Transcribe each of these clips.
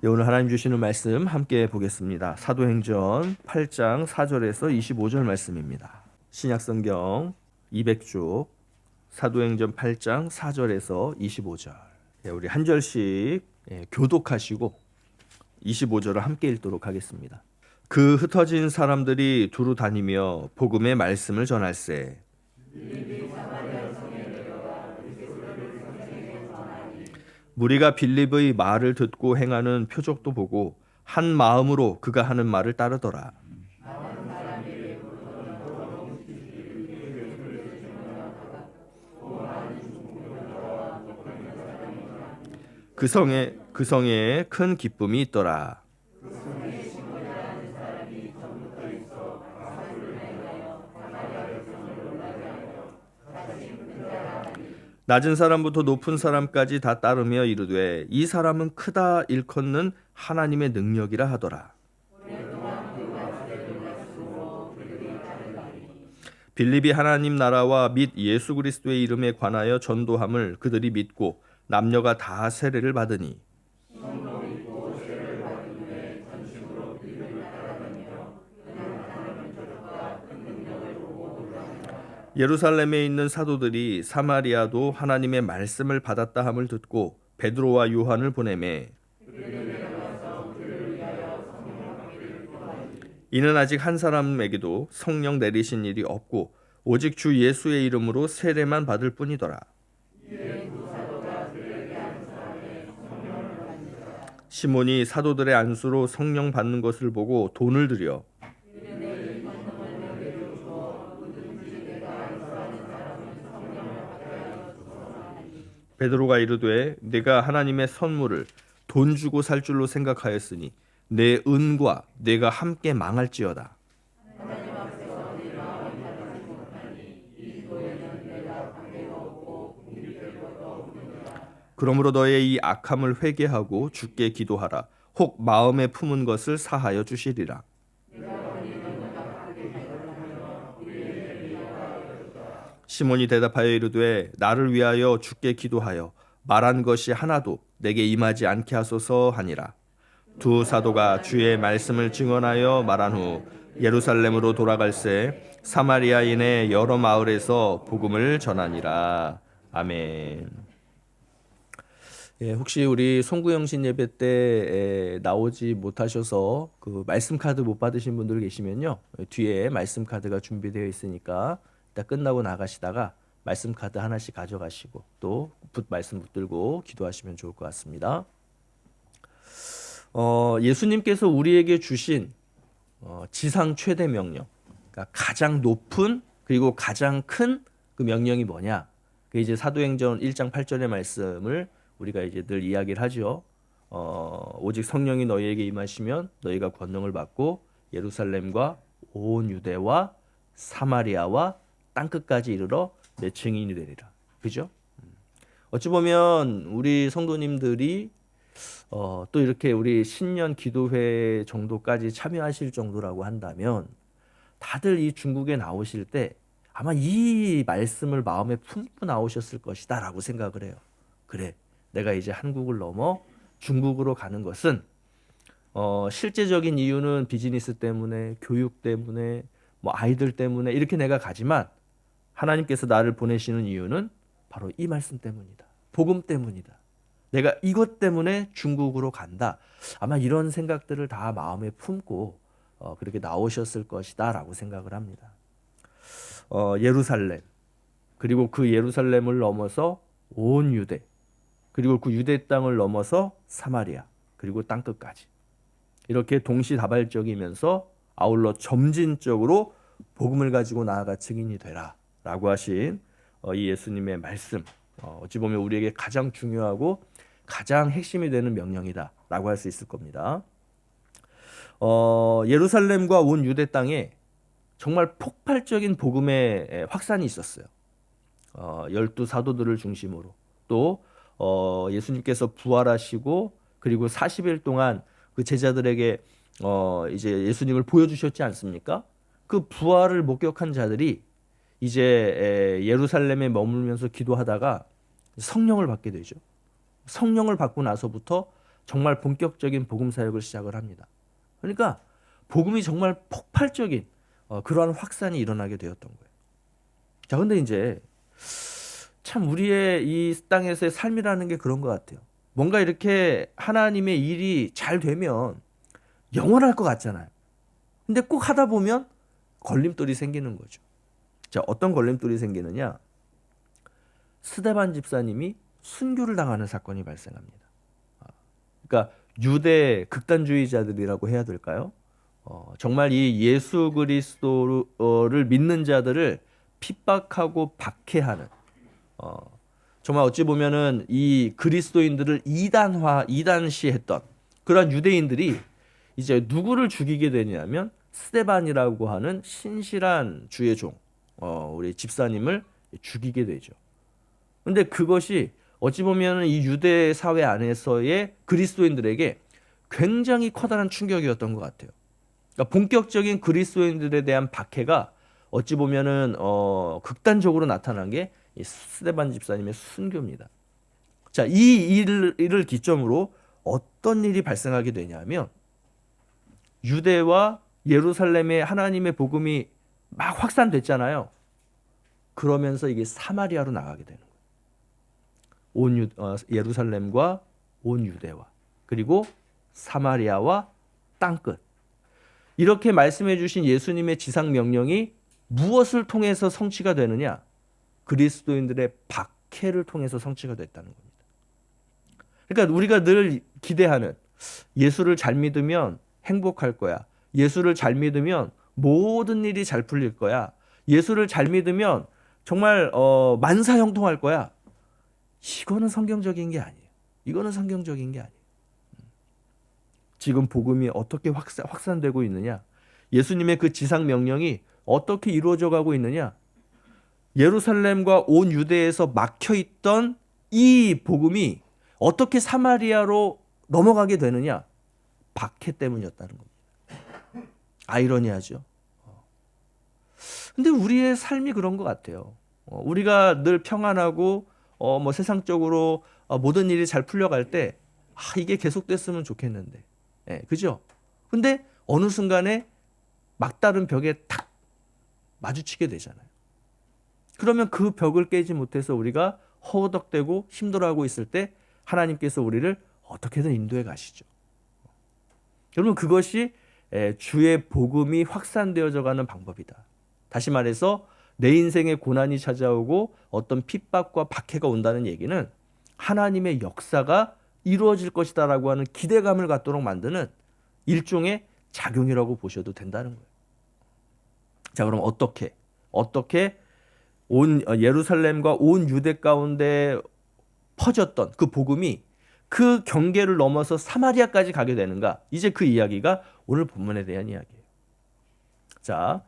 오늘 하나님 주시는 말씀 함께 보겠습니다. 사도행전 8장 4절에서 25절 말씀입니다. 신약성경 200쪽 사도행전 8장 4절에서 25절. 우리 한 절씩 교독하시고 25절을 함께 읽도록 하겠습니다. 그 흩어진 사람들이 두루 다니며 복음의 말씀을 전할세. 무리가 빌립의 말을 듣고 행하는 표적도 보고 한 마음으로 그가 하는 말을 따르더라. 그 성에 큰 기쁨이 있더라. 낮은 사람부터 높은 사람까지 다 따르며 이르되 이 사람은 크다 일컫는 하나님의 능력이라 하더라. 빌립이 하나님 나라와 및 예수 그리스도의 이름에 관하여 전도함을 그들이 믿고 남녀가 다 세례를 받으니 예루살렘에 있는 사도들이 사마리아도 하나님의 말씀을 받았다 함을 듣고 베드로와 요한을 보내매 이는 아직 한 사람에게도 성령 내리신 일이 없고 오직 주 예수의 이름으로 세례만 받을 뿐이더라. 시몬이 사도들의 안수로 성령 받는 것을 보고 돈을 들여 베드로가 이르되 내가 하나님의 선물을 돈 주고 살 줄로 생각하였으니 내 은과 내가 함께 망할지어다. 그러므로 너의 이 악함을 회개하고 주께 기도하라. 혹 마음에 품은 것을 사하여 주시리라. 시몬이 대답하여 이르되 나를 위하여 주께 기도하여 말한 것이 하나도 내게 임하지 않게 하소서 하니라. 두 사도가 주의 말씀을 증언하여 말한 후 예루살렘으로 돌아갈새 사마리아인의 여러 마을에서 복음을 전하니라. 아멘. 혹시 우리 송구영신 예배 때 나오지 못하셔서 그 말씀 카드 못 받으신 분들 계시면요, 뒤에 말씀 카드가 준비되어 있으니까 이따 끝나고 나가시다가 말씀 카드 하나씩 가져가시고 또 말씀 붙들고 기도하시면 좋을 것 같습니다. 예수님께서 우리에게 주신 지상 최대 명령, 그러니까 가장 높은 그리고 가장 큰 그 명령이 뭐냐? 그 이제 사도행전 1장 8절의 말씀을 우리가 이제 늘 이야기를 하죠. 오직 성령이 너희에게 임하시면 너희가 권능을 받고 예루살렘과 온 유대와 사마리아와 땅끝까지 이르러 내 증인이 되리라. 그죠? 어찌 보면 우리 성도님들이 또 이렇게 우리 신년 기도회 정도까지 참여하실 정도라고 한다면 다들 이 중국에 나오실 때 아마 이 말씀을 마음에 품고 나오셨을 것이다 라고 생각을 해요. 그래, 내가 이제 한국을 넘어 중국으로 가는 것은 실제적인 이유는 비즈니스 때문에, 교육 때문에, 뭐 아이들 때문에 이렇게 내가 가지만 하나님께서 나를 보내시는 이유는 바로 이 말씀 때문이다. 복음 때문이다. 내가 이것 때문에 중국으로 간다. 아마 이런 생각들을 다 마음에 품고 그렇게 나오셨을 것이다 라고 생각을 합니다. 예루살렘, 그리고 그 예루살렘을 넘어서 온 유대, 그리고 그 유대 땅을 넘어서 사마리아, 그리고 땅끝까지 이렇게 동시다발적이면서 아울러 점진적으로 복음을 가지고 나아가 증인이 되라 라고 하신 이 예수님의 말씀, 어찌 보면 우리에게 가장 중요하고 가장 핵심이 되는 명령이다 라고 할 수 있을 겁니다. 예루살렘과 온 유대 땅에 정말 폭발적인 복음의 확산이 있었어요. 12사도들을 중심으로 또 예수님께서 부활하시고 그리고 40일 동안 그 제자들에게 이제 예수님을 보여주셨지 않습니까? 그 부활을 목격한 자들이 이제 예루살렘에 머물면서 기도하다가 성령을 받게 되죠. 성령을 받고 나서부터 정말 본격적인 복음 사역을 시작을 합니다. 그러니까 복음이 정말 폭발적인 그러한 확산이 일어나게 되었던 거예요. 자, 근데 이제 참 우리의 이 땅에서의 삶이라는 게 그런 것 같아요. 뭔가 이렇게 하나님의 일이 잘 되면 영원할 것 같잖아요. 근데 꼭 하다 보면 걸림돌이 생기는 거죠. 자, 어떤 걸림돌이 생기느냐? 스데반 집사님이 순교를 당하는 사건이 발생합니다. 그러니까 유대 극단주의자들이라고 해야 될까요? 정말 이 예수 그리스도를 믿는 자들을 핍박하고 박해하는, 정말 어찌 보면은 이 그리스도인들을 이단시했던 그러한 유대인들이 이제 누구를 죽이게 되냐면 스데반이라고 하는 신실한 주의 종, 우리 집사님을 죽이게 되죠. 근데 그것이 어찌 보면은 이 유대 사회 안에서의 그리스도인들에게 굉장히 커다란 충격이었던 것 같아요. 그러니까 본격적인 그리스도인들에 대한 박해가 어찌 보면은 극단적으로 나타난 게 이 스데반 집사님의 순교입니다. 자, 이 일을 기점으로 어떤 일이 발생하게 되냐면 유대와 예루살렘에 하나님의 복음이 막 확산됐잖아요. 그러면서 이게 사마리아로 나가게 되는 거예요. 예루살렘과 온 유대와 그리고 사마리아와 땅끝. 이렇게 말씀해 주신 예수님의 지상 명령이 무엇을 통해서 성취가 되느냐? 그리스도인들의 박해를 통해서 성취가 됐다는 겁니다. 그러니까 우리가 늘 기대하는 예수를 잘 믿으면 행복할 거야. 예수를 잘 믿으면 모든 일이 잘 풀릴 거야. 예수를 잘 믿으면 정말 만사형통할 거야. 이거는 성경적인 게 아니에요. 이거는 성경적인 게 아니에요. 지금 복음이 어떻게 확산되고 있느냐? 예수님의 그 지상 명령이 어떻게 이루어져 가고 있느냐? 예루살렘과 온 유대에서 막혀 있던 이 복음이 어떻게 사마리아로 넘어가게 되느냐? 박해 때문이었다는 겁니다. 아이러니하죠. 근데 우리의 삶이 그런 것 같아요. 우리가 늘 평안하고 뭐 세상적으로 모든 일이 잘 풀려갈 때 이게 계속됐으면 좋겠는데, 그죠? 근데 어느 순간에 막다른 벽에 탁 마주치게 되잖아요. 그러면 그 벽을 깨지 못해서 우리가 허우덕대고 힘들어하고 있을 때 하나님께서 우리를 어떻게든 인도해 가시죠. 여러분, 그것이 주의 복음이 확산되어져 가는 방법이다. 다시 말해서 내 인생에 고난이 찾아오고 어떤 핍박과 박해가 온다는 얘기는 하나님의 역사가 이루어질 것이다라고 하는 기대감을 갖도록 만드는 일종의 작용이라고 보셔도 된다는 거예요. 자, 그럼 어떻게 온 예루살렘과 온 유대 가운데 퍼졌던 그 복음이 그 경계를 넘어서 사마리아까지 가게 되는가? 이제 그 이야기가 오늘 본문에 대한 이야기예요. 자,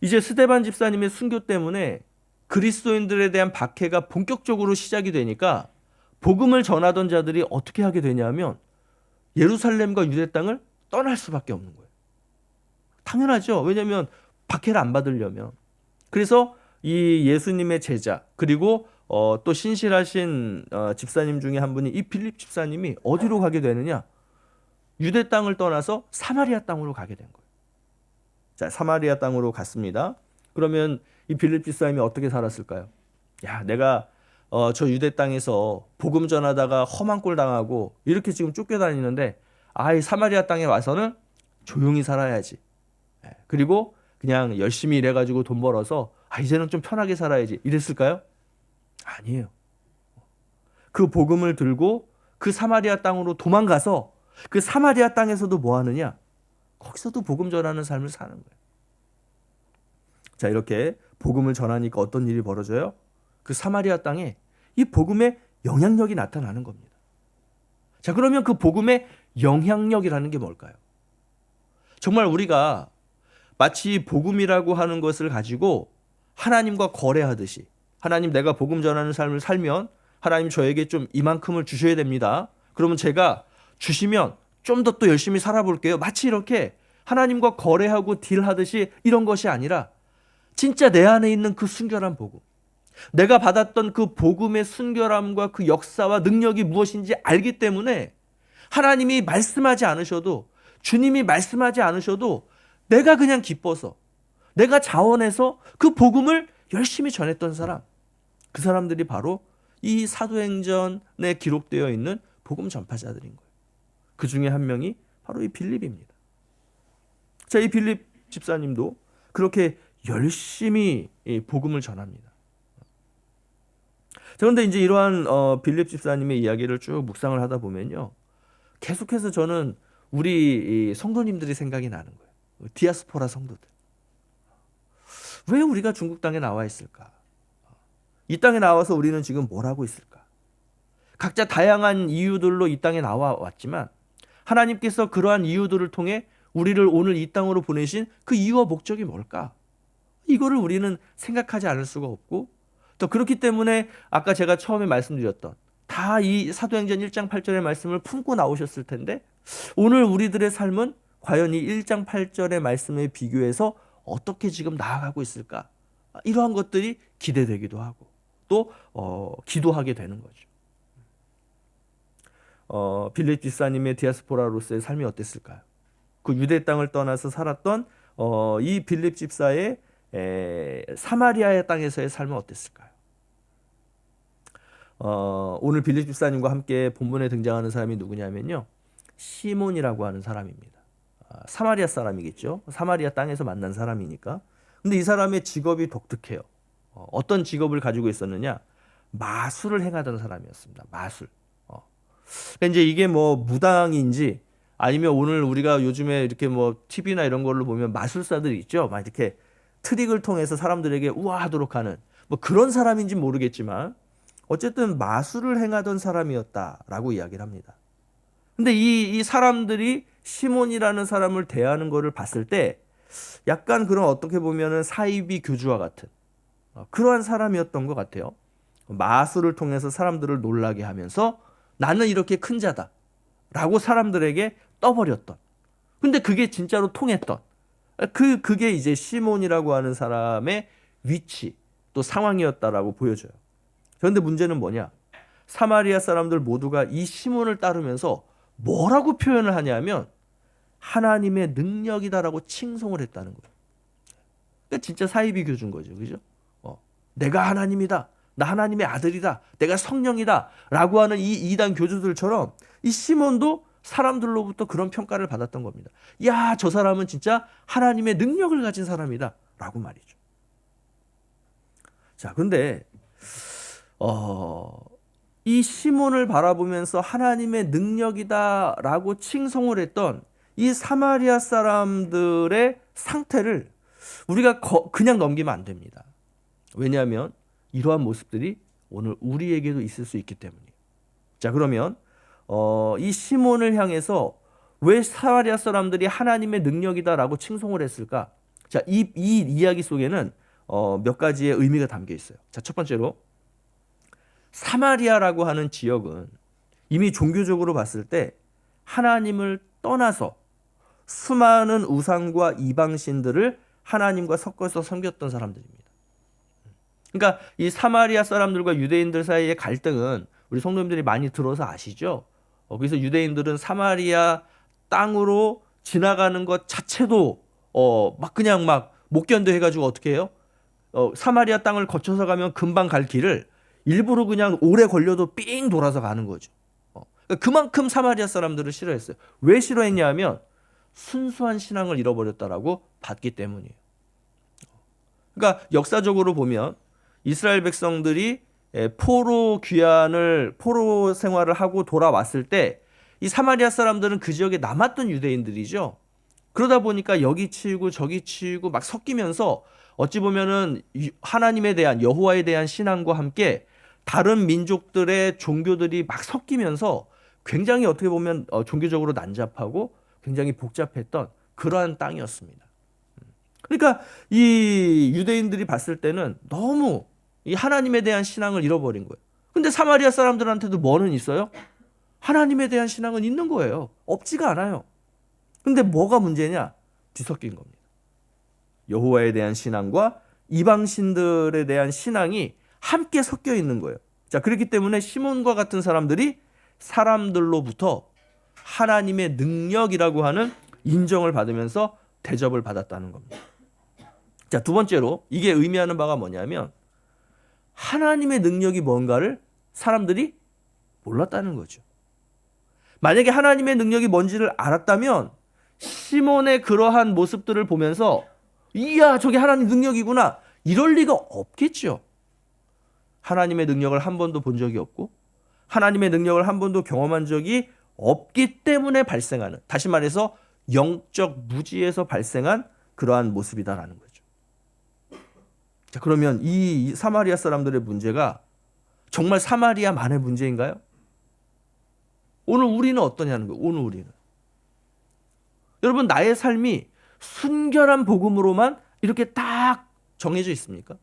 이제 스데반 집사님의 순교 때문에 그리스도인들에 대한 박해가 본격적으로 시작이 되니까 복음을 전하던 자들이 어떻게 하게 되냐면 예루살렘과 유대 땅을 떠날 수밖에 없는 거예요. 당연하죠. 왜냐하면 박해를 안 받으려면. 그래서 이 예수님의 제자 그리고 또 신실하신 집사님 중에 한 분이 이 빌립 집사님이 어디로 가게 되느냐? 유대 땅을 떠나서 사마리아 땅으로 가게 된 거예요. 자, 사마리아 땅으로 갔습니다. 그러면 이 빌립 집사님이 어떻게 살았을까요? 야, 내가 저 유대 땅에서 복음 전하다가 험한 꼴 당하고 이렇게 지금 쫓겨다니는데 이 사마리아 땅에 와서는 조용히 살아야지. 그리고 그냥 열심히 일해가지고 돈 벌어서 이제는 좀 편하게 살아야지 이랬을까요? 아니에요. 그 복음을 들고 그 사마리아 땅으로 도망가서 그 사마리아 땅에서도 뭐 하느냐? 거기서도 복음 전하는 삶을 사는 거예요. 자, 이렇게 복음을 전하니까 어떤 일이 벌어져요? 그 사마리아 땅에 이 복음의 영향력이 나타나는 겁니다. 자, 그러면 그 복음의 영향력이라는 게 뭘까요? 정말 우리가 마치 복음이라고 하는 것을 가지고 하나님과 거래하듯이 하나님, 내가 복음 전하는 삶을 살면 하나님 저에게 좀 이만큼을 주셔야 됩니다. 그러면 제가 주시면 좀 더 또 열심히 살아볼게요. 마치 이렇게 하나님과 거래하고 딜하듯이 이런 것이 아니라 진짜 내 안에 있는 그 순결한 복음, 내가 받았던 그 복음의 순결함과 그 역사와 능력이 무엇인지 알기 때문에 하나님이 말씀하지 않으셔도, 주님이 말씀하지 않으셔도 내가 그냥 기뻐서, 내가 자원해서 그 복음을 열심히 전했던 사람, 그 사람들이 바로 이 사도행전에 기록되어 있는 복음 전파자들인 거예요. 그 중에 한 명이 바로 이 빌립입니다. 자, 이 빌립 집사님도 그렇게 열심히 이 복음을 전합니다. 그런데 이제 이러한 빌립 집사님의 이야기를 쭉 묵상을 하다 보면요, 계속해서 저는 우리 성도님들이 생각이 나는 거예요. 디아스포라 성도들. 왜 우리가 중국 땅에 나와 있을까? 이 땅에 나와서 우리는 지금 뭘 하고 있을까? 각자 다양한 이유들로 이 땅에 나와 왔지만 하나님께서 그러한 이유들을 통해 우리를 오늘 이 땅으로 보내신 그 이유와 목적이 뭘까? 이거를 우리는 생각하지 않을 수가 없고, 또 그렇기 때문에 아까 제가 처음에 말씀드렸던 다 이 사도행전 1장 8절의 말씀을 품고 나오셨을 텐데, 오늘 우리들의 삶은 과연 이 1장 8절의 말씀에 비교해서 어떻게 지금 나아가고 있을까? 이러한 것들이 기대되기도 하고 또 기도하게 되는 거죠. 빌립 집사님의 디아스포라로서의 삶이 어땠을까요? 그 유대 땅을 떠나서 살았던 이 빌립 집사의 사마리아의 땅에서의 삶은 어땠을까요? 오늘 빌립 집사님과 함께 본문에 등장하는 사람이 누구냐면요, 시몬이라고 하는 사람입니다. 사마리아 사람이겠죠. 사마리아 땅에서 만난 사람이니까. 근데 이 사람의 직업이 독특해요. 어떤 직업을 가지고 있었느냐? 마술을 행하던 사람이었습니다. 마술. 그러니까 이제 이게 뭐 무당인지 아니면 오늘 우리가 요즘에 이렇게 뭐 TV나 이런 걸로 보면 마술사들 있죠. 막 이렇게 트릭을 통해서 사람들에게 우아하도록 하는 뭐 그런 사람인지 모르겠지만 어쨌든 마술을 행하던 사람이었다라고 이야기를 합니다. 근데 이 사람들이 시몬이라는 사람을 대하는 것을 봤을 때 약간 그런 어떻게 보면은 사이비 교주와 같은 그러한 사람이었던 것 같아요. 마술을 통해서 사람들을 놀라게 하면서 나는 이렇게 큰 자다 라고 사람들에게 떠버렸던, 근데 그게 진짜로 통했던 그게 이제 시몬이라고 하는 사람의 위치 또 상황이었다라고 보여져요. 그런데 문제는 뭐냐? 사마리아 사람들 모두가 이 시몬을 따르면서 뭐라고 표현을 하냐면 하나님의 능력이다라고 칭송을 했다는 거예요. 그러니까 진짜 사이비 교주인 거죠. 그죠? 내가 하나님이다. 나 하나님의 아들이다. 내가 성령이다. 라고 하는 이 이단 교주들처럼 이 시몬도 사람들로부터 그런 평가를 받았던 겁니다. 야, 저 사람은 진짜 하나님의 능력을 가진 사람이다. 라고 말이죠. 자, 근데 이 시몬을 바라보면서 하나님의 능력이다 라고 칭송을 했던 이 사마리아 사람들의 상태를 우리가 그냥 넘기면 안 됩니다. 왜냐하면 이러한 모습들이 오늘 우리에게도 있을 수 있기 때문이에요. 자, 그러면 이 시몬을 향해서 왜 사마리아 사람들이 하나님의 능력이다 라고 칭송을 했을까? 자, 이 이야기 속에는 몇 가지의 의미가 담겨 있어요. 자, 첫 번째로 사마리아라고 하는 지역은 이미 종교적으로 봤을 때 하나님을 떠나서 수많은 우상과 이방신들을 하나님과 섞어서 섬겼던 사람들입니다. 그러니까 이 사마리아 사람들과 유대인들 사이의 갈등은 우리 성도님들이 많이 들어서 아시죠? 그래서 유대인들은 사마리아 땅으로 지나가는 것 자체도 막 그냥 막 못 견뎌 해가지고 어떻게 해요? 사마리아 땅을 거쳐서 가면 금방 갈 길을 일부러 그냥 오래 걸려도 삥 돌아서 가는 거죠. 그러니까 그만큼 사마리아 사람들을 싫어했어요. 왜 싫어했냐 하면 순수한 신앙을 잃어버렸다라고 봤기 때문이에요. 그러니까 역사적으로 보면 이스라엘 백성들이 포로 생활을 하고 돌아왔을 때 이 사마리아 사람들은 그 지역에 남았던 유대인들이죠. 그러다 보니까 여기 치이고 저기 치이고 막 섞이면서 어찌 보면은 하나님에 대한, 여호와에 대한 신앙과 함께 다른 민족들의 종교들이 막 섞이면서 굉장히 어떻게 보면 종교적으로 난잡하고 굉장히 복잡했던 그러한 땅이었습니다. 그러니까 이 유대인들이 봤을 때는 너무 이 하나님에 대한 신앙을 잃어버린 거예요. 근데 사마리아 사람들한테도 뭐는 있어요? 하나님에 대한 신앙은 있는 거예요. 없지가 않아요. 근데 뭐가 문제냐? 뒤섞인 겁니다. 여호와에 대한 신앙과 이방신들에 대한 신앙이 함께 섞여 있는 거예요. 자, 그렇기 때문에 시몬과 같은 사람들이 사람들로부터 하나님의 능력이라고 하는 인정을 받으면서 대접을 받았다는 겁니다. 자, 두 번째로 이게 의미하는 바가 뭐냐면 하나님의 능력이 뭔가를 사람들이 몰랐다는 거죠. 만약에 하나님의 능력이 뭔지를 알았다면 시몬의 그러한 모습들을 보면서 이야, 저게 하나님 능력이구나, 이럴 리가 없겠죠. 하나님의 능력을 한 번도 본 적이 없고 하나님의 능력을 한 번도 경험한 적이 없기 때문에 발생하는, 다시 말해서 영적 무지에서 발생한 그러한 모습이다라는 거죠. 자, 그러면 이 사마리아 사람들의 문제가 정말 사마리아만의 문제인가요? 오늘 우리는 어떠냐는 거예요. 오늘 우리는, 여러분, 나의 삶이 순결한 복음으로만 이렇게 딱 정해져 있습니까?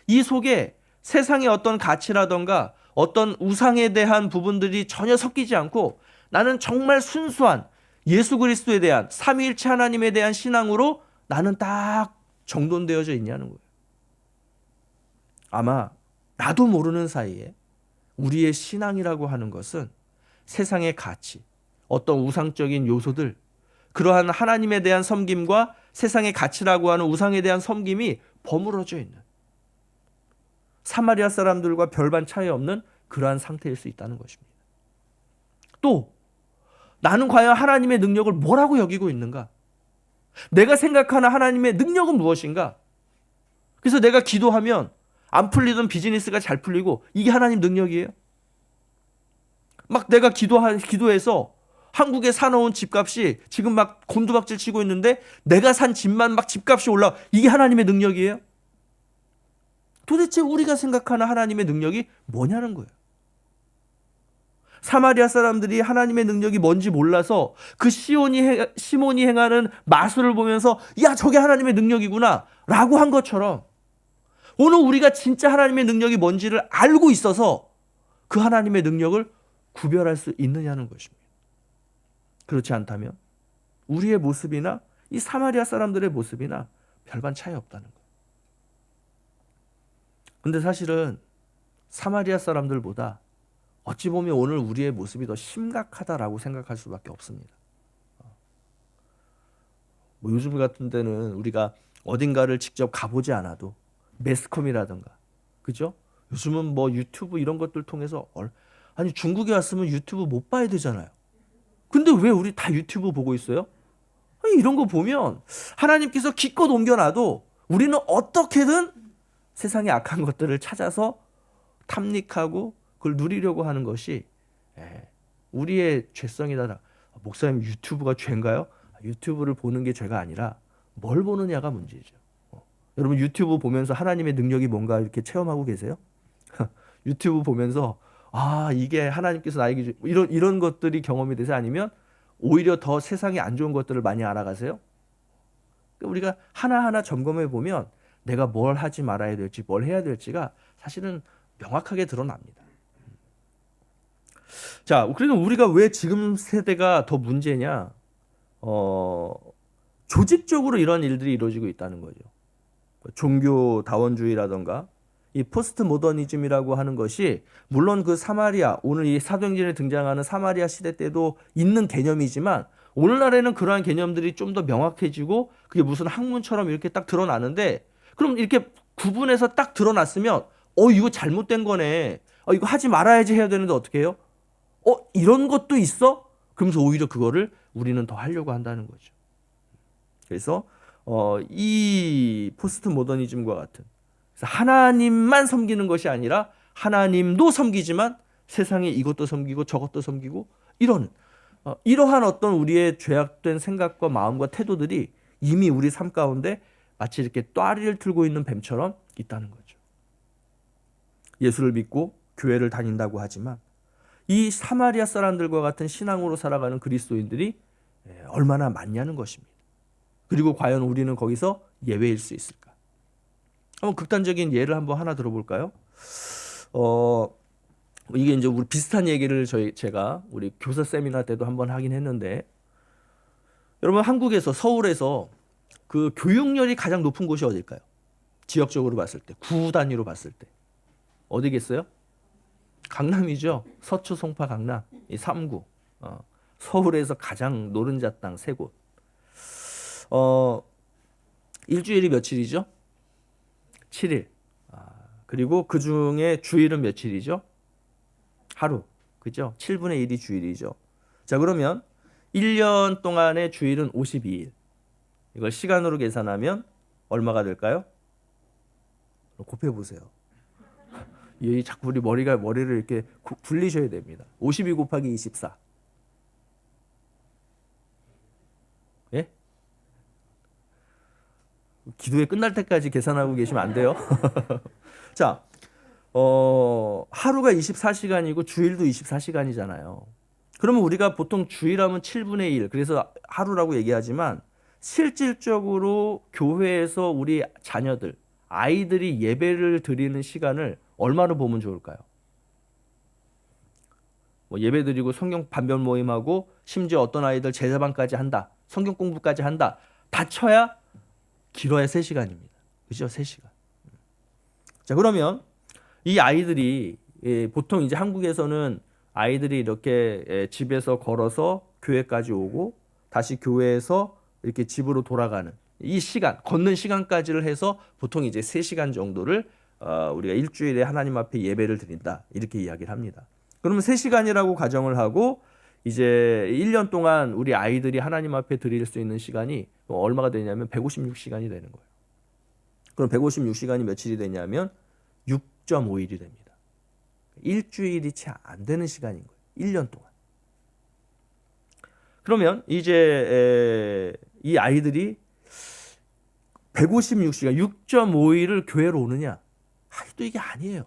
이 속에 세상의 어떤 가치라던가 어떤 우상에 대한 부분들이 전혀 섞이지 않고 나는 정말 순수한 예수 그리스도에 대한 삼위일체 하나님에 대한 신앙으로 나는 딱 정돈되어져 있냐는 거예요. 아마 나도 모르는 사이에 우리의 신앙이라고 하는 것은 세상의 가치, 어떤 우상적인 요소들, 그러한 하나님에 대한 섬김과 세상의 가치라고 하는 우상에 대한 섬김이 버무러져 있는, 사마리아 사람들과 별반 차이 없는 그러한 상태일 수 있다는 것입니다. 또 나는 과연 하나님의 능력을 뭐라고 여기고 있는가? 내가 생각하는 하나님의 능력은 무엇인가? 그래서 내가 기도하면 안 풀리던 비즈니스가 잘 풀리고 이게 하나님 능력이에요? 막 내가 기도해서 한국에 사놓은 집값이 지금 막 곤두박질 치고 있는데 내가 산 집만 막 집값이 올라, 이게 하나님의 능력이에요? 도대체 우리가 생각하는 하나님의 능력이 뭐냐는 거예요. 사마리아 사람들이 하나님의 능력이 뭔지 몰라서 그 시몬이 행하는 마술을 보면서 야, 저게 하나님의 능력이구나 라고 한 것처럼 오늘 우리가 진짜 하나님의 능력이 뭔지를 알고 있어서 그 하나님의 능력을 구별할 수 있느냐는 것입니다. 그렇지 않다면 우리의 모습이나 이 사마리아 사람들의 모습이나 별반 차이 없다는 거예요. 근데 사실은 사마리아 사람들보다 어찌 보면 오늘 우리의 모습이 더 심각하다라고 생각할 수밖에 없습니다. 뭐 요즘 같은 때는 우리가 어딘가를 직접 가보지 않아도 매스컴이라든가, 그죠? 요즘은 뭐 유튜브 이런 것들 통해서 아니 중국에 왔으면 유튜브 못 봐야 되잖아요. 근데 왜 우리 다 유튜브 보고 있어요? 아니, 이런 거 보면 하나님께서 기껏 옮겨놔도 우리는 어떻게든 세상의 악한 것들을 찾아서 탐닉하고 그걸 누리려고 하는 것이 우리의 죄성이다. 목사님, 유튜브가 죄인가요? 유튜브를 보는 게 죄가 아니라 뭘 보느냐가 문제죠. 여러분 유튜브 보면서 하나님의 능력이 뭔가 이렇게 체험하고 계세요? 유튜브 보면서 이게 하나님께서 나에게 이런 것들이 경험이 돼서, 아니면 오히려 더 세상에 안 좋은 것들을 많이 알아가세요? 우리가 하나하나 점검해 보면 내가 뭘 하지 말아야 될지, 뭘 해야 될지가 사실은 명확하게 드러납니다. 자, 그러면 우리가 왜 지금 세대가 더 문제냐? 조직적으로 이런 일들이 이루어지고 있다는 거죠. 종교 다원주의라던가 이 포스트 모더니즘이라고 하는 것이 물론 그 사마리아, 오늘 이 사도행전에 등장하는 사마리아 시대 때도 있는 개념이지만 오늘날에는 그러한 개념들이 좀 더 명확해지고 그게 무슨 학문처럼 이렇게 딱 드러나는데, 그럼 이렇게 구분해서 딱 드러났으면 이거 잘못된 거네, 이거 하지 말아야지 해야 되는데 어떻게 해요? 이런 것도 있어? 그러면서 오히려 그거를 우리는 더 하려고 한다는 거죠. 그래서 이 포스트 모더니즘과 같은, 그래서 하나님만 섬기는 것이 아니라 하나님도 섬기지만 세상에 이것도 섬기고 저것도 섬기고 이러한 어떤 우리의 죄악된 생각과 마음과 태도들이 이미 우리 삶 가운데 마치 이렇게 또아리를 틀고 있는 뱀처럼 있다는 거죠. 예수를 믿고 교회를 다닌다고 하지만 이 사마리아 사람들과 같은 신앙으로 살아가는 그리스도인들이 얼마나 많냐는 것입니다. 그리고 과연 우리는 거기서 예외일 수 있을까? 한번 극단적인 예를 한번 하나 들어볼까요? 이게 이제 우리 비슷한 얘기를 제가 우리 교사 세미나 때도 한번 하긴 했는데, 여러분 한국에서, 서울에서 그 교육열이 가장 높은 곳이 어딜까요? 지역적으로 봤을 때, 구 단위로 봤을 때 어디겠어요? 강남이죠. 서초, 송파, 강남 이 3구. 서울에서 가장 노른자 땅 3곳. 일주일이 며칠이죠? 7일. 그리고 그 중에 주일은 며칠이죠? 하루. 그죠? 7분의 1이 주일이죠. 자, 그러면 1년 동안의 주일은 52일. 이걸 시간으로 계산하면 얼마가 될까요? 곱해보세요. 자꾸 우리 머리를 이렇게 굴리셔야 됩니다. 52 곱하기 24. 예? 기도회 끝날 때까지 계산하고 계시면 안 돼요. 자, 하루가 24시간이고 주일도 24시간이잖아요. 그러면 우리가 보통 주일하면 7분의 1, 그래서 하루라고 얘기하지만 실질적으로 교회에서 우리 자녀들, 아이들이 예배를 드리는 시간을 얼마로 보면 좋을까요? 뭐 예배 드리고 성경 반변 모임하고 심지어 어떤 아이들 제자반까지 한다. 성경 공부까지 한다. 다 쳐야 길어야 3시간입니다. 그죠? 3시간. 자, 그러면 이 아이들이 보통 이제 한국에서는 아이들이 이렇게 집에서 걸어서 교회까지 오고 다시 교회에서 이렇게 집으로 돌아가는 이 시간, 걷는 시간까지를 해서 보통 이제 3시간 정도를 우리가 일주일에 하나님 앞에 예배를 드린다. 이렇게 이야기를 합니다. 그러면 3시간이라고 가정을 하고 이제 1년 동안 우리 아이들이 하나님 앞에 드릴 수 있는 시간이 얼마가 되냐면 156시간이 되는 거예요. 그럼 156시간이 며칠이 되냐면 6.5일이 됩니다. 일주일이 채 안 되는 시간인 거예요. 1년 동안. 그러면 이제 이 아이들이 156시간, 6.5일을 교회로 오느냐? 또 이게 아니에요.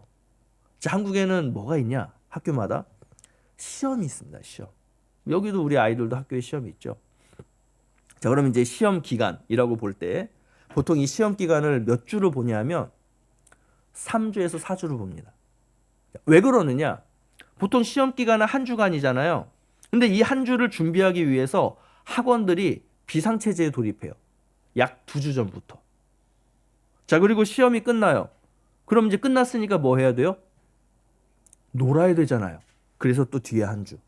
자, 한국에는 뭐가 있냐? 학교마다 시험이 있습니다. 시험. 여기도 우리 아이들도 학교에 시험이 있죠. 자, 그럼 이제 시험 기간이라고 볼 때 보통 이 시험 기간을 몇 주로 보냐면 3주에서 4주로 봅니다. 왜 그러느냐? 보통 시험 기간은 한 주간이잖아요. 근데 이 한 주를 준비하기 위해서 학원들이 비상체제에 돌입해요. 약 2주 전부터. 자, 그리고 시험이 끝나요. 그럼 이제 끝났으니까 뭐 해야 돼요? 놀아야 되잖아요. 그래서 또 뒤에 한 주.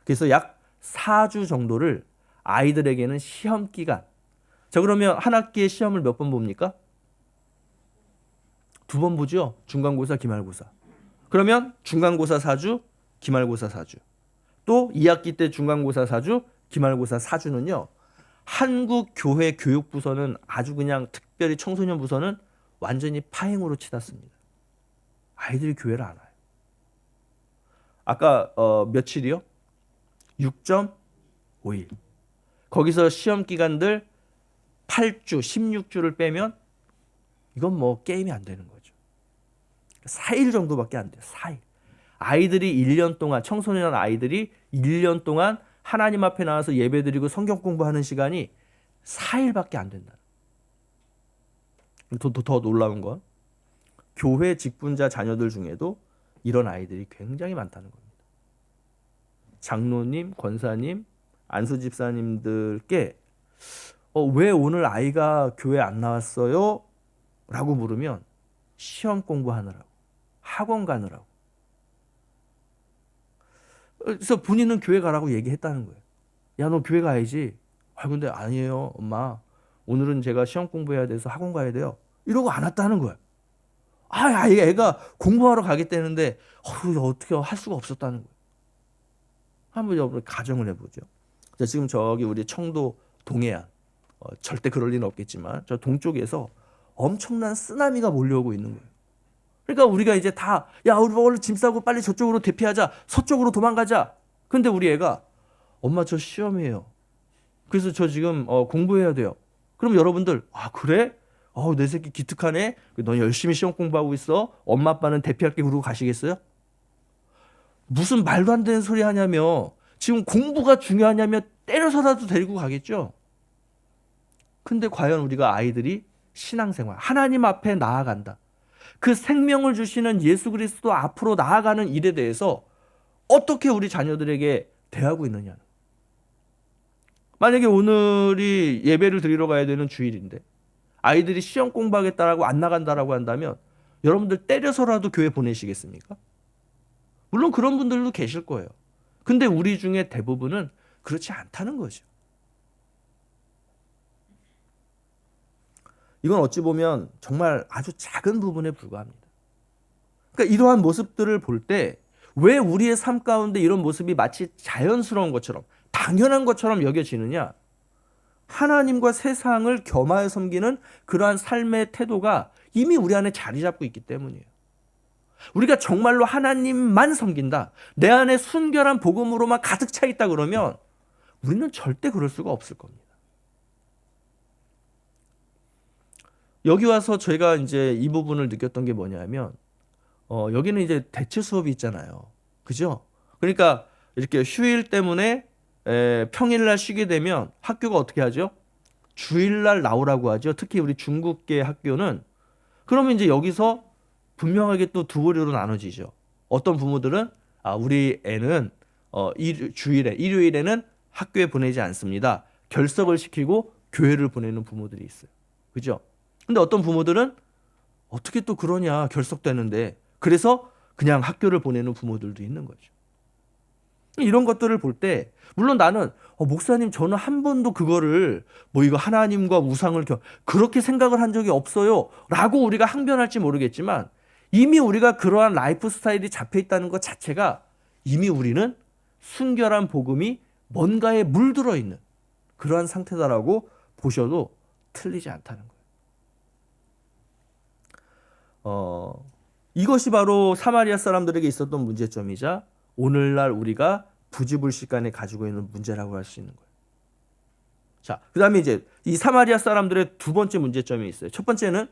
그래서 약 4주 정도를 아이들에게는 시험 기간. 자, 그러면 한 학기에 시험을 몇 번 봅니까? 2번 보죠. 중간고사, 기말고사. 그러면 중간고사 4주, 기말고사 4주. 또 2학기 때 중간고사 4주, 기말고사 4주는요. 한국교회교육부서는 아주 그냥 특별히 청소년부서는 완전히 파행으로 치닫습니다. 아이들이 교회를 안 와요. 아까 며칠이요? 6.5일. 거기서 시험 기간들 8주, 16주를 빼면 이건 뭐 게임이 안 되는 거죠. 4일 정도밖에 안 돼요. 4일. 아이들이 1년 동안, 청소년 아이들이 1년 동안 하나님 앞에 나와서 예배드리고 성경 공부하는 시간이 4일밖에 안 된다. 더 놀라운 건 교회 직분자 자녀들 중에도 이런 아이들이 굉장히 많다는 겁니다. 장로님, 권사님, 안수 집사님들께 왜 오늘 아이가 교회 안 나왔어요? 라고 물으면 시험 공부하느라고, 학원 가느라고. 그래서 본인은 교회 가라고 얘기했다는 거예요. 야, 너 교회 가야지. 근데 아니에요, 엄마. 오늘은 제가 시험 공부해야 돼서 학원 가야 돼요. 이러고 안 왔다는 거예요. 애가 공부하러 가겠다는데 어떻게 할 수가 없었다는 거예요. 한번 여러분 가정을 해보죠. 자, 지금 저기 우리 청도 동해안, 절대 그럴 리는 없겠지만 저 동쪽에서 엄청난 쓰나미가 몰려오고 있는 거예요. 그러니까 우리가 이제 우리 얼른 짐 싸고 빨리 저쪽으로 대피하자. 서쪽으로 도망가자. 근데 우리 애가 엄마 저 시험이에요. 그래서 저 지금 공부해야 돼요. 그럼 여러분들 그래? 내 새끼 기특하네. 너 열심히 시험 공부하고 있어. 엄마 아빠는 대피할게 그러고 가시겠어요? 무슨 말도 안 되는 소리 하냐며. 지금 공부가 중요하냐며 때려서라도 데리고 가겠죠. 근데 과연 우리가 아이들이 신앙생활, 하나님 앞에 나아간다. 그 생명을 주시는 예수 그리스도 앞으로 나아가는 일에 대해서 어떻게 우리 자녀들에게 대하고 있느냐. 만약에 오늘이 예배를 드리러 가야 되는 주일인데 아이들이 시험 공부하겠다라고 안 나간다라고 한다면 여러분들 때려서라도 교회 보내시겠습니까? 물론 그런 분들도 계실 거예요. 근데 우리 중에 대부분은 그렇지 않다는 거죠. 이건 어찌 보면 정말 아주 작은 부분에 불과합니다. 그러니까 이러한 모습들을 볼 때 왜 우리의 삶 가운데 이런 모습이 마치 자연스러운 것처럼 당연한 것처럼 여겨지느냐? 하나님과 세상을 겸하여 섬기는 그러한 삶의 태도가 이미 우리 안에 자리 잡고 있기 때문이에요. 우리가 정말로 하나님만 섬긴다, 내 안에 순결한 복음으로만 가득 차 있다 그러면 우리는 절대 그럴 수가 없을 겁니다. 여기 와서 제가 이제 이 부분을 느꼈던 게 뭐냐면 여기는 이제 대체 수업이 있잖아요. 그죠? 그러니까 이렇게 휴일 때문에 평일날 쉬게 되면 학교가 어떻게 하죠? 주일날 나오라고 하죠. 특히 우리 중국계 학교는. 그러면 이제 여기서 분명하게 또 두 부류로 나눠지죠. 어떤 부모들은 우리 애는 일요일에는 학교에 보내지 않습니다. 결석을 시키고 교회를 보내는 부모들이 있어요. 그죠? 근데 어떤 부모들은 어떻게 또 그러냐, 결석되는데. 그래서 그냥 학교를 보내는 부모들도 있는 거죠. 이런 것들을 볼 때 물론 나는 목사님 저는 한 번도 그거를 이거 하나님과 우상을 그렇게 생각을 한 적이 없어요 라고 우리가 항변할지 모르겠지만 이미 우리가 그러한 라이프 스타일이 잡혀 있다는 것 자체가 이미 우리는 순결한 복음이 뭔가에 물들어 있는 그러한 상태다라고 보셔도 틀리지 않다는 거예요. 이것이 바로 사마리아 사람들에게 있었던 문제점이자 오늘날 우리가 부지불식간에 가지고 있는 문제라고 할 수 있는 거예요. 자, 그 다음에 이제 이 사마리아 사람들의 두 번째 문제점이 있어요. 첫 번째는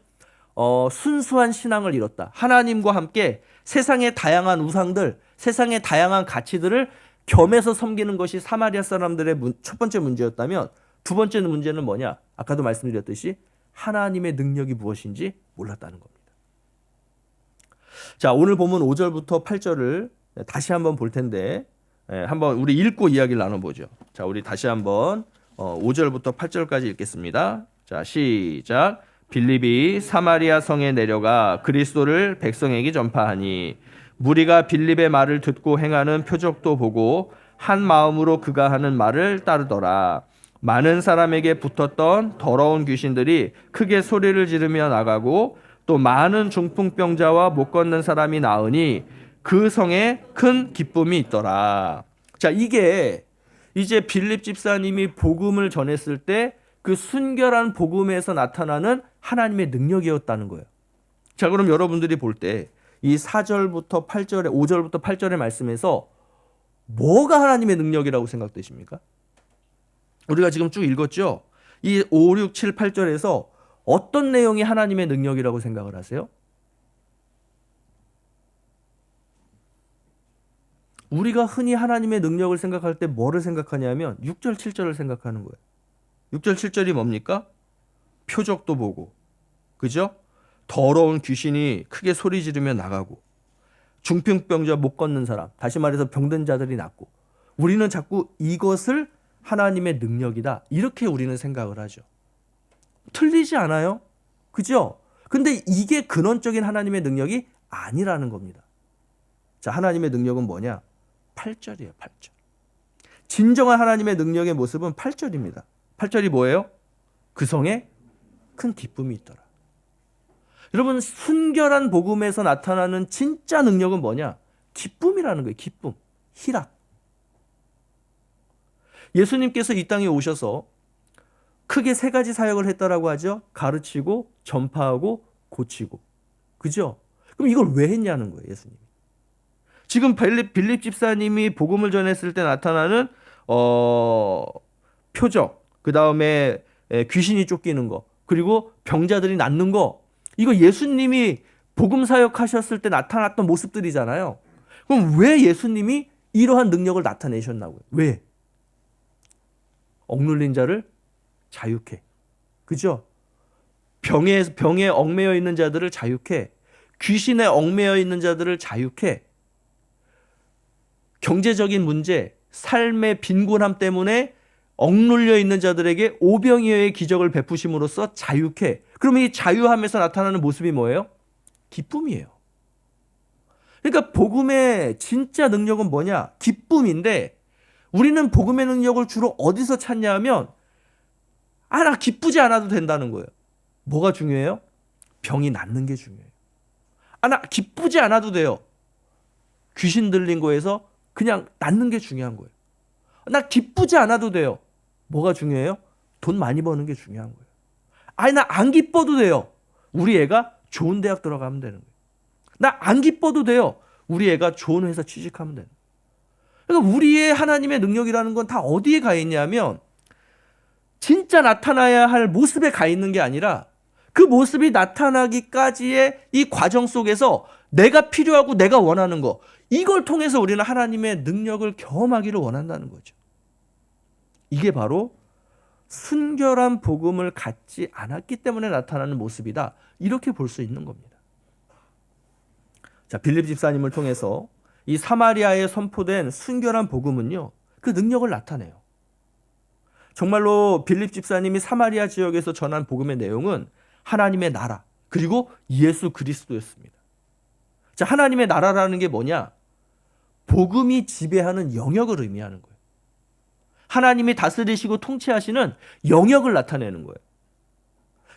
순수한 신앙을 잃었다. 하나님과 함께 세상의 다양한 우상들, 세상의 다양한 가치들을 겸해서 섬기는 것이 사마리아 사람들의 첫 번째 문제였다면 두 번째 문제는 뭐냐? 아까도 말씀드렸듯이 하나님의 능력이 무엇인지 몰랐다는 겁니다. 자, 오늘 본문 5절부터 8절을 다시 한번 볼 텐데 한번 우리 읽고 이야기를 나눠보죠. 자, 우리 다시 한번 5절부터 8절까지 읽겠습니다. 자, 시작. 빌립이 사마리아 성에 내려가 그리스도를 백성에게 전파하니 무리가 빌립의 말을 듣고 행하는 표적도 보고 한 마음으로 그가 하는 말을 따르더라. 많은 사람에게 붙었던 더러운 귀신들이 크게 소리를 지르며 나가고 또 많은 중풍병자와 못 걷는 사람이 나으니 그 성에 큰 기쁨이 있더라. 자, 이게 이제 빌립 집사님이 복음을 전했을 때 그 순결한 복음에서 나타나는 하나님의 능력이었다는 거예요. 자, 그럼 여러분들이 볼 때 이 4절부터 8절에 5절부터 8절의 말씀에서 뭐가 하나님의 능력이라고 생각되십니까? 우리가 지금 쭉 읽었죠? 이 5, 6, 7, 8절에서 어떤 내용이 하나님의 능력이라고 생각을 하세요? 우리가 흔히 하나님의 능력을 생각할 때 뭐를 생각하냐면 6절, 7절을 생각하는 거예요. 6절, 7절이 뭡니까? 표적도 보고, 그죠? 더러운 귀신이 크게 소리 지르며 나가고, 중풍병자 못 걷는 사람, 다시 말해서 병든 자들이 낫고, 우리는 자꾸 이것을 하나님의 능력이다, 이렇게 우리는 생각을 하죠. 틀리지 않아요? 그죠? 근데 이게 근원적인 하나님의 능력이 아니라는 겁니다. 자, 하나님의 능력은 뭐냐? 8절이에요, 8절. 진정한 하나님의 능력의 모습은 8절입니다. 8절이 뭐예요? 그 성에 큰 기쁨이 있더라. 여러분, 순결한 복음에서 나타나는 진짜 능력은 뭐냐? 기쁨이라는 거예요. 기쁨, 희락. 예수님께서 이 땅에 오셔서 크게 세 가지 사역을 했다라고 하죠. 가르치고, 전파하고, 고치고. 그죠? 그럼 이걸 왜 했냐는 거예요, 예수님이. 지금 빌립 집사님이 복음을 전했을 때 나타나는 표적, 그 다음에 귀신이 쫓기는 거, 그리고 병자들이 낫는 거, 이거 예수님이 복음 사역하셨을 때 나타났던 모습들이잖아요. 그럼 왜 예수님이 이러한 능력을 나타내셨나고요? 왜? 억눌린 자를 자유케, 그죠? 병에 얽매여 있는 자들을 자유케, 귀신에 얽매여 있는 자들을 자유케, 경제적인 문제, 삶의 빈곤함 때문에 억눌려 있는 자들에게 오병이어의 기적을 베푸심으로써 자유케. 그러면 이 자유함에서 나타나는 모습이 뭐예요? 기쁨이에요. 그러니까 복음의 진짜 능력은 뭐냐? 기쁨인데 우리는 복음의 능력을 주로 어디서 찾냐 하면 나 기쁘지 않아도 된다는 거예요. 뭐가 중요해요? 병이 낫는 게 중요해요. 나 기쁘지 않아도 돼요. 귀신 들린 거에서 그냥 낫는 게 중요한 거예요. 나 기쁘지 않아도 돼요. 뭐가 중요해요? 돈 많이 버는 게 중요한 거예요. 나 안 기뻐도 돼요. 우리 애가 좋은 대학 들어가면 되는 거예요. 나 안 기뻐도 돼요. 우리 애가 좋은 회사 취직하면 되는 거예요. 그러니까 우리의 하나님의 능력이라는 건 다 어디에 가 있냐면 진짜 나타나야 할 모습에 가 있는 게 아니라 그 모습이 나타나기까지의 이 과정 속에서 내가 필요하고 내가 원하는 거, 이걸 통해서 우리는 하나님의 능력을 경험하기를 원한다는 거죠. 이게 바로 순결한 복음을 갖지 않았기 때문에 나타나는 모습이다. 이렇게 볼 수 있는 겁니다. 자, 빌립 집사님을 통해서 이 사마리아에 선포된 순결한 복음은요, 그 능력을 나타내요. 정말로 빌립 집사님이 사마리아 지역에서 전한 복음의 내용은 하나님의 나라, 그리고 예수 그리스도였습니다. 자, 하나님의 나라라는 게 뭐냐? 복음이 지배하는 영역을 의미하는 거예요. 하나님이 다스리시고 통치하시는 영역을 나타내는 거예요.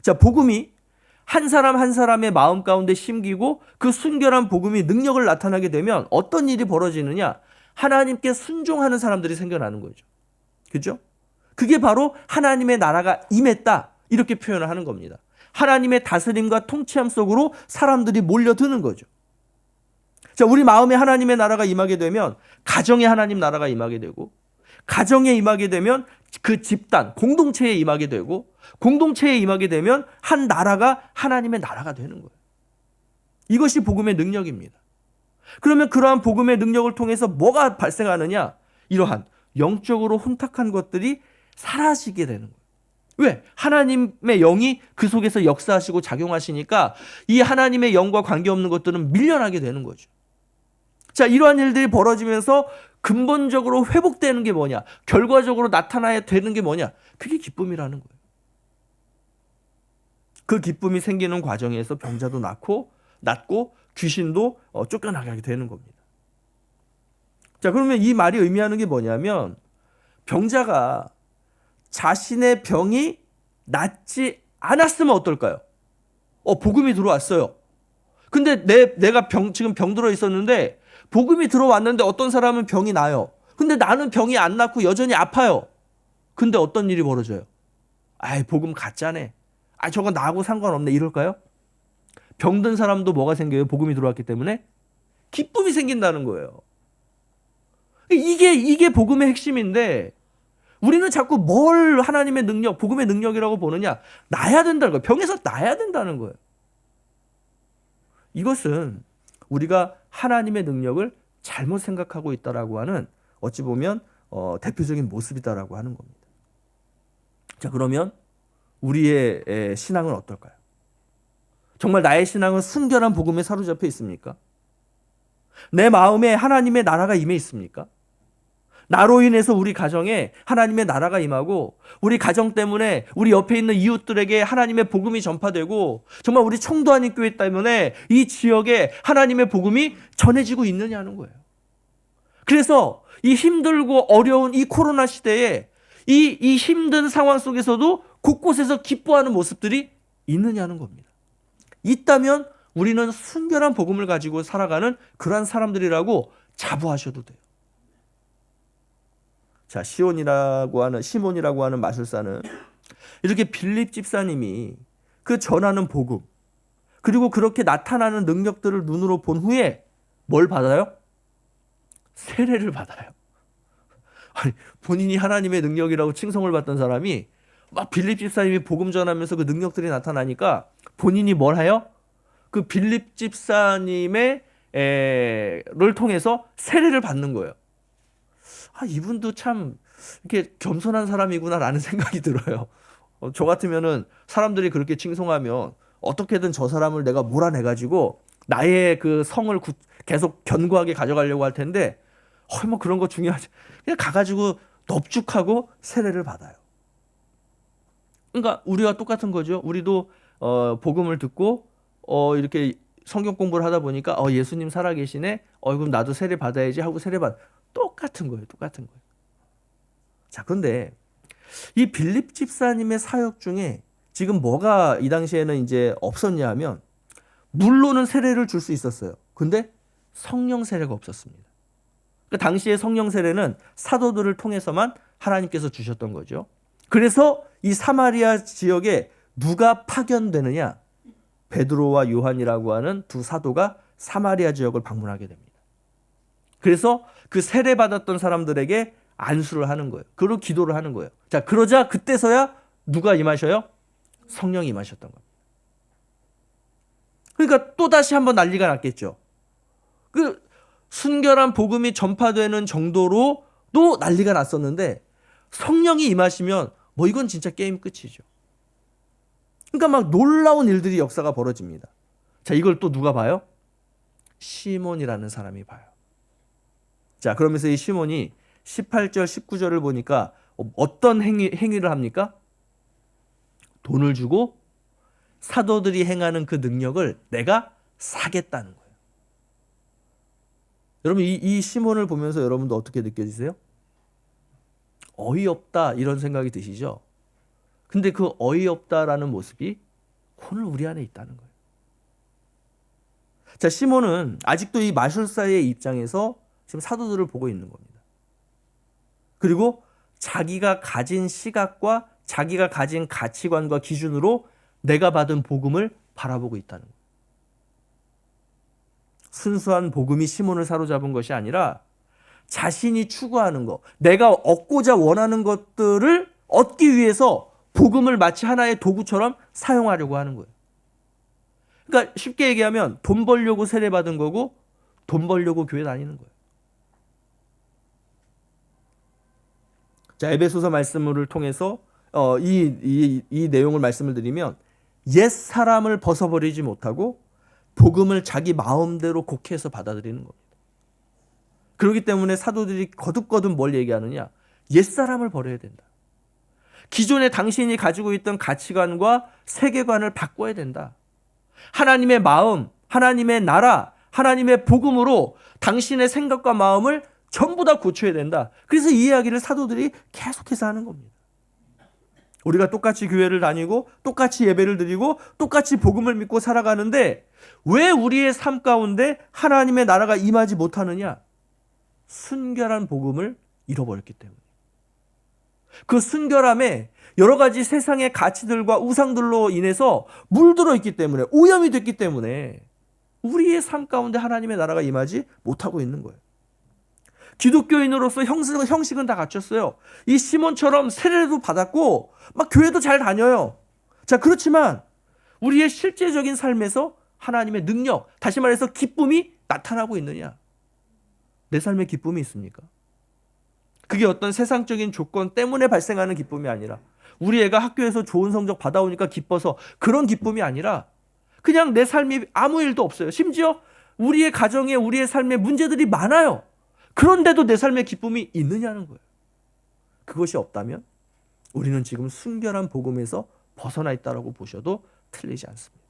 자, 복음이 한 사람 한 사람의 마음 가운데 심기고 그 순결한 복음이 능력을 나타나게 되면 어떤 일이 벌어지느냐? 하나님께 순종하는 사람들이 생겨나는 거죠. 그죠? 그게 바로 하나님의 나라가 임했다. 이렇게 표현을 하는 겁니다. 하나님의 다스림과 통치함 속으로 사람들이 몰려드는 거죠. 자, 우리 마음에 하나님의 나라가 임하게 되면 가정에 하나님 나라가 임하게 되고, 가정에 임하게 되면 그 집단, 공동체에 임하게 되고, 공동체에 임하게 되면 한 나라가 하나님의 나라가 되는 거예요. 이것이 복음의 능력입니다. 그러면 그러한 복음의 능력을 통해서 뭐가 발생하느냐? 이러한 영적으로 혼탁한 것들이 사라지게 되는 거예요. 왜? 하나님의 영이 그 속에서 역사하시고 작용하시니까 이 하나님의 영과 관계없는 것들은 밀려나게 되는 거죠. 자, 이러한 일들이 벌어지면서 근본적으로 회복되는 게 뭐냐? 결과적으로 나타나야 되는 게 뭐냐? 그게 기쁨이라는 거예요. 그 기쁨이 생기는 과정에서 병자도 낫고 귀신도 쫓겨나게 되는 겁니다. 자, 그러면 이 말이 의미하는 게 뭐냐면 병자가 자신의 병이 낫지 않았으면 어떨까요? 복음이 들어왔어요. 근데 내가 지금 병 들어 있었는데 복음이 들어왔는데 어떤 사람은 병이 나요. 근데 나는 병이 안 낫고 여전히 아파요. 근데 어떤 일이 벌어져요? 복음 가짜네. 저건 나하고 상관없네. 이럴까요? 병든 사람도 뭐가 생겨요? 복음이 들어왔기 때문에 기쁨이 생긴다는 거예요. 이게 복음의 핵심인데 우리는 자꾸 뭘 하나님의 능력, 복음의 능력이라고 보느냐? 나야 된다는 거예요. 병에서 나야 된다는 거예요. 이것은 우리가 하나님의 능력을 잘못 생각하고 있다라고 하는 어찌 보면 대표적인 모습이다라고 하는 겁니다. 자, 그러면 우리의 신앙은 어떨까요? 정말 나의 신앙은 순결한 복음에 사로잡혀 있습니까? 내 마음에 하나님의 나라가 임해 있습니까? 나로 인해서 우리 가정에 하나님의 나라가 임하고 우리 가정 때문에 우리 옆에 있는 이웃들에게 하나님의 복음이 전파되고 정말 우리 청도하는 교회 때문에 이 지역에 하나님의 복음이 전해지고 있느냐는 거예요. 그래서 이 힘들고 어려운 이 코로나 시대에 이 힘든 상황 속에서도 곳곳에서 기뻐하는 모습들이 있느냐는 겁니다. 있다면 우리는 순결한 복음을 가지고 살아가는 그러한 사람들이라고 자부하셔도 돼요. 자, 시몬이라고 하는 마술사는 이렇게 빌립 집사님이 그 전하는 복음 그리고 그렇게 나타나는 능력들을 눈으로 본 후에 뭘 받아요? 세례를 받아요. 본인이 하나님의 능력이라고 칭송을 받던 사람이 막 빌립 집사님이 복음 전하면서 그 능력들이 나타나니까 본인이 뭘 해요? 그 빌립 집사님의 를 통해서 세례를 받는 거예요. 이분도 참 이렇게 겸손한 사람이구나라는 생각이 들어요. 저 같으면은 사람들이 그렇게 칭송하면 어떻게든 저 사람을 내가 몰아내가지고 나의 그 성을 계속 견고하게 가져가려고 할 텐데, 뭐 그런 거 중요하지. 그냥 가가지고 넙죽하고 세례를 받아요. 그러니까 우리와 똑같은 거죠. 우리도 복음을 듣고 이렇게 성경 공부를 하다 보니까 예수님 살아계시네. 그럼 나도 세례 받아야지 하고 똑같은 거예요. 똑같은 거예요. 자, 그런데 이 빌립 집사님의 사역 중에 지금 뭐가 이 당시에는 이제 없었냐 하면, 물로는 세례를 줄 수 있었어요. 근데 성령 세례가 없었습니다. 그 당시에 성령 세례는 사도들을 통해서만 하나님께서 주셨던 거죠. 그래서 이 사마리아 지역에 누가 파견되느냐? 베드로와 요한이라고 하는 두 사도가 사마리아 지역을 방문하게 됩니다. 그래서 그 세례 받았던 사람들에게 안수를 하는 거예요. 그리고 기도를 하는 거예요. 자, 그러자 그때서야 누가 임하셔요? 성령이 임하셨던 겁니다. 그러니까 또 다시 한번 난리가 났겠죠. 그 순결한 복음이 전파되는 정도로도 난리가 났었는데, 성령이 임하시면 이건 진짜 게임 끝이죠. 그러니까 막 놀라운 일들이, 역사가 벌어집니다. 자, 이걸 또 누가 봐요? 시몬이라는 사람이 봐요. 자, 그러면서 이 시몬이 18절 19절을 보니까 어떤 행위를 합니까? 돈을 주고 사도들이 행하는 그 능력을 내가 사겠다는 거예요. 여러분, 이 시몬을 보면서 여러분도 어떻게 느껴지세요? 어이없다 이런 생각이 드시죠? 근데 그 어이없다라는 모습이 오늘 우리 안에 있다는 거예요. 자, 시몬은 아직도 이 마술사의 입장에서 지금 사도들을 보고 있는 겁니다. 그리고 자기가 가진 시각과 자기가 가진 가치관과 기준으로 내가 받은 복음을 바라보고 있다는 거예요. 순수한 복음이 시몬을 사로잡은 것이 아니라 자신이 추구하는 것, 내가 얻고자 원하는 것들을 얻기 위해서 복음을 마치 하나의 도구처럼 사용하려고 하는 거예요. 그러니까 쉽게 얘기하면 돈 벌려고 세례받은 거고 돈 벌려고 교회 다니는 거예요. 자, 에베소서 말씀을 통해서 이 내용을 말씀을 드리면, 옛 사람을 벗어버리지 못하고 복음을 자기 마음대로 곡해서 받아들이는 겁니다. 그렇기 때문에 사도들이 거듭거듭 뭘 얘기하느냐? 옛 사람을 버려야 된다. 기존에 당신이 가지고 있던 가치관과 세계관을 바꿔야 된다. 하나님의 마음, 하나님의 나라, 하나님의 복음으로 당신의 생각과 마음을 전부 다 고쳐야 된다. 그래서 이 이야기를 사도들이 계속해서 하는 겁니다. 우리가 똑같이 교회를 다니고 똑같이 예배를 드리고 똑같이 복음을 믿고 살아가는데 왜 우리의 삶 가운데 하나님의 나라가 임하지 못하느냐? 순결한 복음을 잃어버렸기 때문에. 그 순결함에 여러 가지 세상의 가치들과 우상들로 인해서 물들어 있기 때문에, 오염이 됐기 때문에 우리의 삶 가운데 하나님의 나라가 임하지 못하고 있는 거예요. 기독교인으로서 형식은 다 갖췄어요. 이 시몬처럼 세례도 받았고 막 교회도 잘 다녀요. 자, 그렇지만 우리의 실제적인 삶에서 하나님의 능력, 다시 말해서 기쁨이 나타나고 있느냐? 내 삶에 기쁨이 있습니까? 그게 어떤 세상적인 조건 때문에 발생하는 기쁨이 아니라, 우리 애가 학교에서 좋은 성적 받아오니까 기뻐서, 그런 기쁨이 아니라 그냥 내 삶이 아무 일도 없어요. 심지어 우리의 가정에, 우리의 삶에 문제들이 많아요. 그런데도 내 삶에 기쁨이 있느냐는 거예요. 그것이 없다면 우리는 지금 순결한 복음에서 벗어나 있다라고 보셔도 틀리지 않습니다.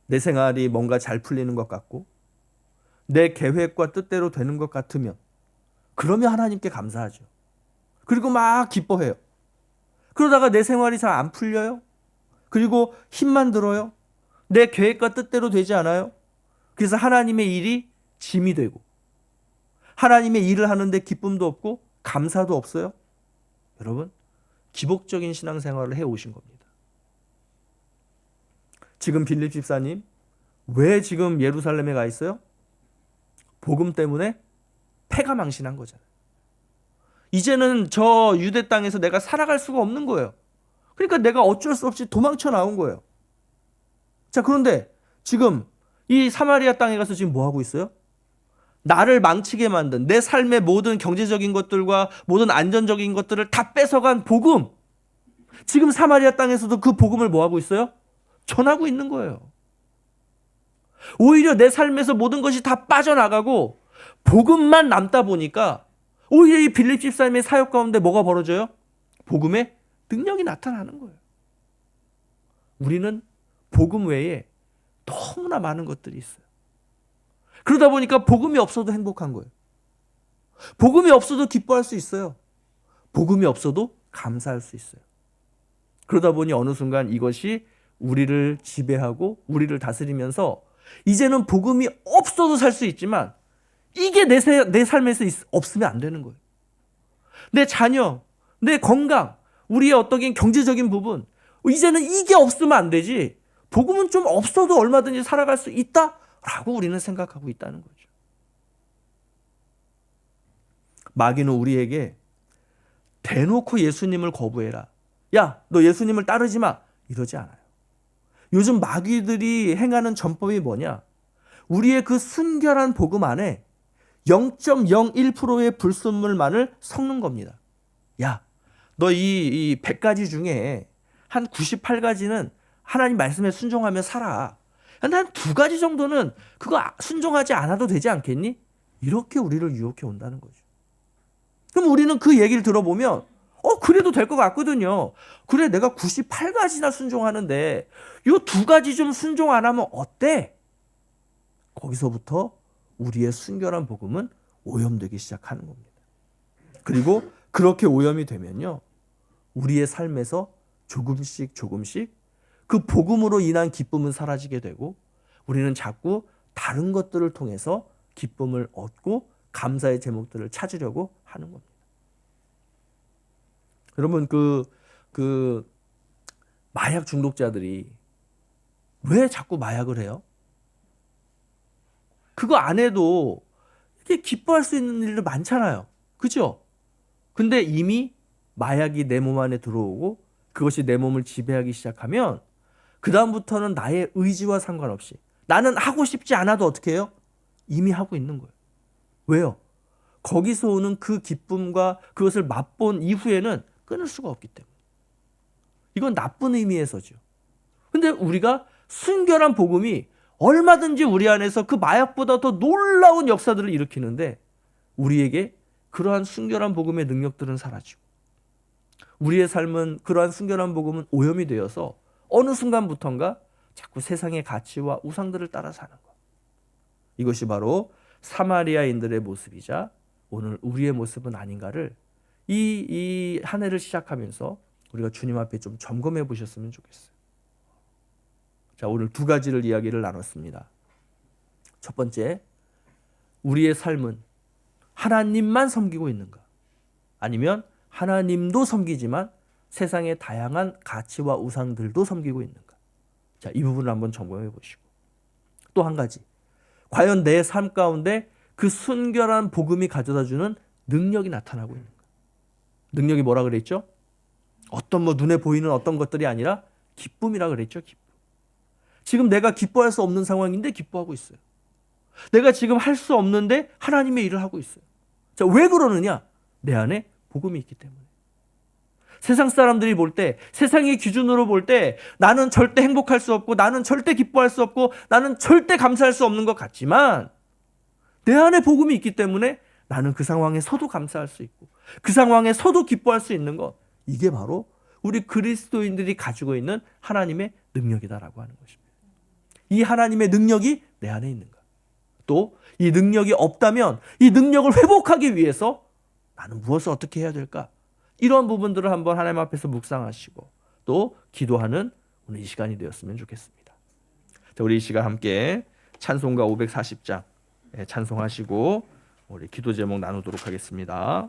내 생활이 뭔가 잘 풀리는 것 같고 내 계획과 뜻대로 되는 것 같으면, 그러면 하나님께 감사하죠. 그리고 막 기뻐해요. 그러다가 내 생활이 잘 안 풀려요. 그리고 힘만 들어요. 내 계획과 뜻대로 되지 않아요. 그래서 하나님의 일이 짐이 되고 하나님의 일을 하는데 기쁨도 없고 감사도 없어요. 여러분, 기복적인 신앙생활을 해오신 겁니다. 지금 빌립 집사님 왜 지금 예루살렘에 가 있어요? 복음 때문에 패가 망신한 거잖아요. 이제는 저 유대 땅에서 내가 살아갈 수가 없는 거예요. 그러니까 내가 어쩔 수 없이 도망쳐 나온 거예요. 자, 그런데 지금 이 사마리아 땅에 가서 지금 뭐 하고 있어요? 나를 망치게 만든, 내 삶의 모든 경제적인 것들과 모든 안전적인 것들을 다 뺏어간 복음, 지금 사마리아 땅에서도 그 복음을 뭐 하고 있어요? 전하고 있는 거예요. 오히려 내 삶에서 모든 것이 다 빠져나가고 복음만 남다 보니까 오히려 이 빌립 집사님의 사역 가운데 뭐가 벌어져요? 복음의 능력이 나타나는 거예요. 우리는 복음 외에 너무나 많은 것들이 있어요. 그러다 보니까 복음이 없어도 행복한 거예요. 복음이 없어도 기뻐할 수 있어요. 복음이 없어도 감사할 수 있어요. 그러다 보니 어느 순간 이것이 우리를 지배하고 우리를 다스리면서 이제는 복음이 없어도 살 수 있지만 이게 내 삶에서 없으면 안 되는 거예요. 내 자녀, 내 건강, 우리의 어떤 경제적인 부분, 이제는 이게 없으면 안 되지. 복음은 좀 없어도 얼마든지 살아갈 수 있다라고 우리는 생각하고 있다는 거죠. 마귀는 우리에게 대놓고 예수님을 거부해라. 야, 너 예수님을 따르지 마. 이러지 않아요. 요즘 마귀들이 행하는 전법이 뭐냐? 우리의 그 순결한 복음 안에 0.01%의 불순물만을 섞는 겁니다. 야, 너 이 100가지 중에 한 98가지는 하나님 말씀에 순종하며 살아. 한 2가지 정도는 그거 순종하지 않아도 되지 않겠니? 이렇게 우리를 유혹해 온다는 거죠. 그럼 우리는 그 얘기를 들어보면 그래도 될 것 같거든요. 그래, 내가 98가지나 순종하는데 이 2가지 좀 순종 안 하면 어때? 거기서부터 우리의 순결한 복음은 오염되기 시작하는 겁니다. 그리고 그렇게 오염이 되면요, 우리의 삶에서 조금씩 그 복음으로 인한 기쁨은 사라지게 되고 우리는 자꾸 다른 것들을 통해서 기쁨을 얻고 감사의 제목들을 찾으려고 하는 겁니다. 여러분, 그 마약 중독자들이 왜 자꾸 마약을 해요? 그거 안 해도 이렇게 기뻐할 수 있는 일들 많잖아요. 그죠? 근데 이미 마약이 내 몸 안에 들어오고 그것이 내 몸을 지배하기 시작하면 그 다음부터는 나의 의지와 상관없이 나는 하고 싶지 않아도 어떻게 해요? 이미 하고 있는 거예요. 왜요? 거기서 오는 그 기쁨과 그것을 맛본 이후에는 끊을 수가 없기 때문에. 이건 나쁜 의미에서죠. 근데 우리가 순결한 복음이 얼마든지 우리 안에서 그 마약보다 더 놀라운 역사들을 일으키는데 우리에게 그러한 순결한 복음의 능력들은 사라지고 우리의 삶은 그러한 순결한 복음은 오염이 되어서 어느 순간부터인가 자꾸 세상의 가치와 우상들을 따라 사는 것. 이것이 바로 사마리아인들의 모습이자 오늘 우리의 모습은 아닌가를 이 한 해를 시작하면서 우리가 주님 앞에 좀 점검해 보셨으면 좋겠어요. 자, 오늘 2가지를 이야기를 나눴습니다. 첫 번째, 우리의 삶은 하나님만 섬기고 있는가? 아니면 하나님도 섬기지만 세상의 다양한 가치와 우상들도 섬기고 있는가? 자, 이 부분을 한번 점검해 보시고 또 한 가지, 과연 내 삶 가운데 그 순결한 복음이 가져다주는 능력이 나타나고 있는가? 능력이 뭐라 그랬죠? 어떤 눈에 보이는 어떤 것들이 아니라 기쁨이라 그랬죠. 기쁨. 지금 내가 기뻐할 수 없는 상황인데 기뻐하고 있어요. 내가 지금 할 수 없는데 하나님의 일을 하고 있어요. 자, 왜 그러느냐? 내 안에 복음이 있기 때문에. 세상 사람들이 볼 때, 세상의 기준으로 볼 때 나는 절대 행복할 수 없고 나는 절대 기뻐할 수 없고 나는 절대 감사할 수 없는 것 같지만 내 안에 복음이 있기 때문에 나는 그 상황에서도 감사할 수 있고 그 상황에서도 기뻐할 수 있는 것, 이게 바로 우리 그리스도인들이 가지고 있는 하나님의 능력이다라고 하는 것입니다. 이 하나님의 능력이 내 안에 있는가? 또 이 능력이 없다면 이 능력을 회복하기 위해서 나는 무엇을 어떻게 해야 될까? 이런 부분들을 한번 하나님 앞에서 묵상하시고 또 기도하는 오늘 이 시간이 되었으면 좋겠습니다. 자, 우리 이 시간 함께 찬송가 540장 찬송하시고 우리 기도 제목 나누도록 하겠습니다.